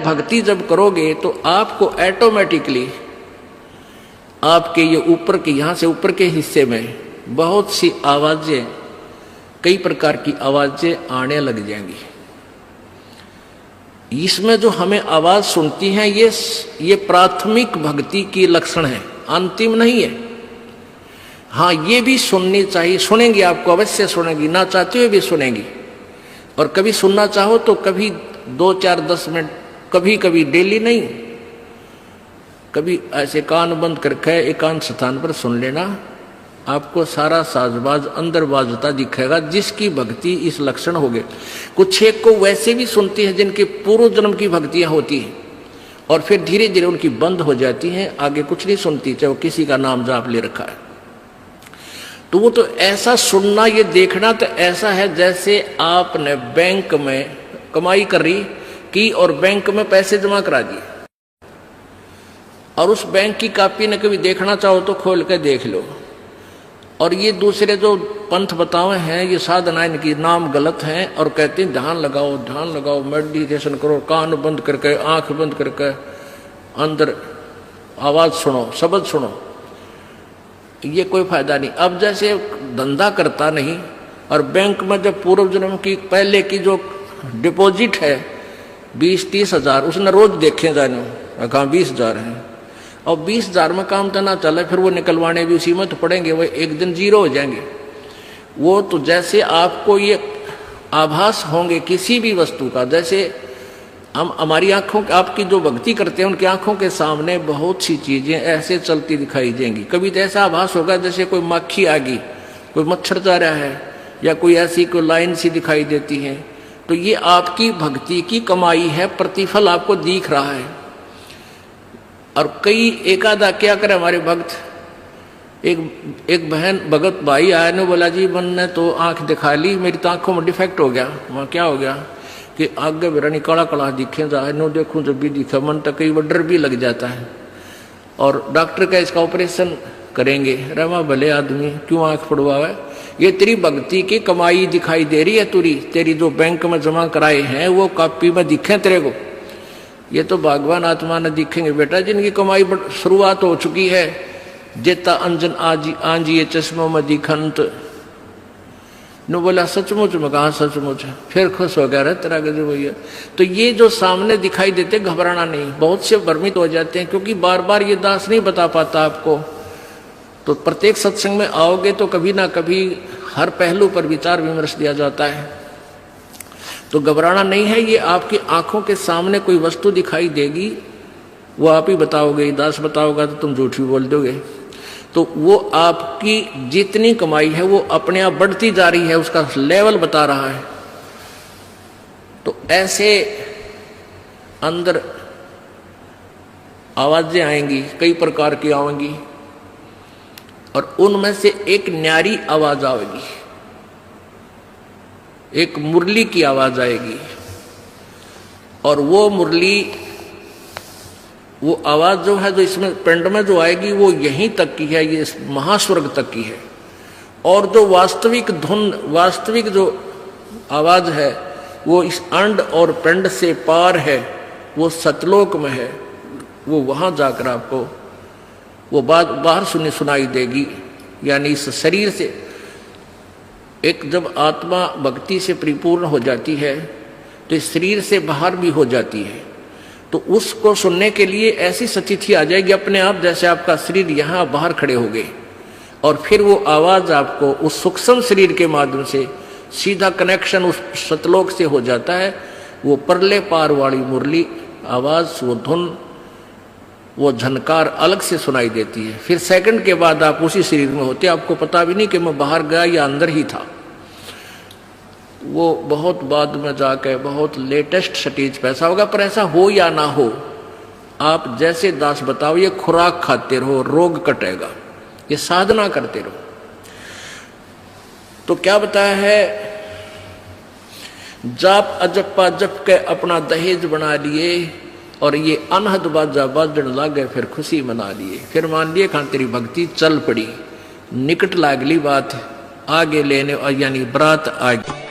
भक्ति जब करोगे तो आपको ऑटोमेटिकली आपके ये ऊपर के, यहाँ से ऊपर के हिस्से में बहुत सी आवाजें, कई प्रकार की आवाजें आने लग जाएंगी। इसमें जो हमें आवाज सुनती हैं ये प्राथमिक भक्ति की लक्षण है, अंतिम नहीं है। हाँ, ये भी सुननी चाहिए, सुनेंगी, आपको अवश्य सुनेंगी, ना चाहते हुए भी सुनेंगी। और कभी सुनना चाहो तो कभी 2, 4, 10 मिनट, कभी कभी डेली नहीं, कभी ऐसे कान बंद करके एकांत स्थान पर सुन लेना, आपको सारा साजबाज अंदर बाजता दिखेगा, जिसकी भक्ति इस लक्षण हो गए। कुछ एक को वैसे भी सुनती है जिनके पूर्व जन्म की भक्तियां होती हैं और फिर धीरे धीरे उनकी बंद हो जाती हैं, आगे कुछ नहीं सुनती, चाहे वो किसी का नाम जाप ले रखा है। तो वो तो ऐसा सुनना, ये देखना तो ऐसा है जैसे आपने बैंक में कमाई करी की और बैंक में पैसे जमा करा दिए, और उस बैंक की कॉपी ने कभी देखना चाहो तो खोल के देख लो। और ये दूसरे जो पंथ बतावे हैं, ये साधना, इनकी नाम गलत हैं और कहते हैं ध्यान लगाओ, ध्यान लगाओ, मेडिटेशन करो, कान बंद करके, आंख बंद करके, अंदर आवाज सुनो, शब्द सुनो, ये कोई फायदा नहीं। अब जैसे धंधा करता नहीं और बैंक में जब पूर्व जन्म की पहले की जो डिपॉजिट है 20-30 हजार, उसने रोज देखे जाने, कहा 20,000 है, और 20,000 में काम तो ना चले, फिर वो निकलवाने भी उसी में तो पड़ेंगे, वो एक दिन जीरो हो जाएंगे। वो तो जैसे आपको ये आभास होंगे किसी भी वस्तु का, जैसे हम हमारी आंखों, आपकी जो भक्ति करते हैं उनकी आंखों के सामने बहुत सी चीजें ऐसे चलती दिखाई देंगी। कभी तो ऐसा आभास होगा जैसे कोई मक्खी आ गई, कोई मच्छर जा रहा है, या कोई ऐसी कोई लाइन सी दिखाई देती है। तो ये आपकी भक्ति की कमाई है, प्रतिफल आपको दिख रहा है। और कई एकादा क्या करे हमारे भक्त, एक बहन भगत भाई आया ने बोला जी मैंने तो आंख दिखा ली, मेरी तो आंखों में डिफेक्ट हो गया। वहाँ क्या हो गया कि आगे बेरानी काला काला दिखे जाए, नो देखूं जब भी दिखा, मन तक कई डर भी लग जाता है। और डॉक्टर का इसका ऑपरेशन करेंगे, रमा भले आदमी क्यों आंख फुड़वावे, ये तेरी भक्ति की कमाई दिखाई दे रही है, तेरी जो बैंक में जमा कराए हैं वो कॉपी में दिखे तेरे को। ये तो भगवान आत्मा ने दिखेंगे बेटा, जिनकी कमाई शुरुआत हो चुकी है। जेता अंजन आंजिए चश्मों में दिखंत, नो बोला सचमुच में, कहा सचमुच, फिर खुश हो गया रहे तेरा गजब भैया। तो ये जो सामने दिखाई देते, घबराना नहीं। बहुत से भ्रमित हो जाते हैं क्योंकि बार बार ये दास नहीं बता पाता आपको। तो प्रत्येक सत्संग में आओगे तो कभी ना कभी हर पहलू पर विचार विमर्श दिया जाता है। तो घबराना नहीं है, ये आपकी आंखों के सामने कोई वस्तु दिखाई देगी, वो आप ही बताओगे, दास बताओगा तो तुम झूठ भी बोल दोगे। तो वो आपकी जितनी कमाई है वो अपने आप बढ़ती जा रही है, उसका लेवल बता रहा है। तो ऐसे अंदर आवाजें आएंगी, कई प्रकार की आएंगी, और उनमें से एक न्यारी आवाज आएगी, एक मुरली की आवाज आएगी। और वो मुरली, वो आवाज जो है, जो इसमें पिंड में जो आएगी वो यहीं तक की है, ये महास्वर्ग तक की है। और जो वास्तविक धुन, वास्तविक जो आवाज है वो इस अंड और पिंड से पार है, वो सतलोक में है। वो वहां जाकर आपको वो बात बाहर सुनाई देगी। यानी इस शरीर से एक जब आत्मा भक्ति से परिपूर्ण हो जाती है तो इस शरीर से बाहर भी हो जाती है। तो उसको सुनने के लिए ऐसी स्थिति आ जाएगी अपने आप, जैसे आपका शरीर यहाँ बाहर खड़े हो गए, और फिर वो आवाज आपको उस सूक्ष्म शरीर के माध्यम से सीधा कनेक्शन उस सतलोक से हो जाता है। वो परले पार वाली मुरली आवाज, वो धुन, वो झनकार अलग से सुनाई देती है। फिर सेकंड के बाद आप उसी शरीर में होते, आपको पता भी नहीं कि मैं बाहर गया या अंदर ही था। वो बहुत बाद में जाके बहुत लेटेस्ट स्टेज पे ऐसा होगा। पर ऐसा हो या ना हो, आप जैसे दास बताओ, ये खुराक खाते रहो, रोग कटेगा, ये साधना करते रहो। तो क्या बताया है, जाप अजप्पा जप के अपना दहेज बना लिए, और ये अनहद बाजा बाजन लागे फिर खुशी मना लिए। फिर मान लिए खान तेरी भक्ति चल पड़ी, निकट लागली बात आगे लेने, यानी बरात आगे।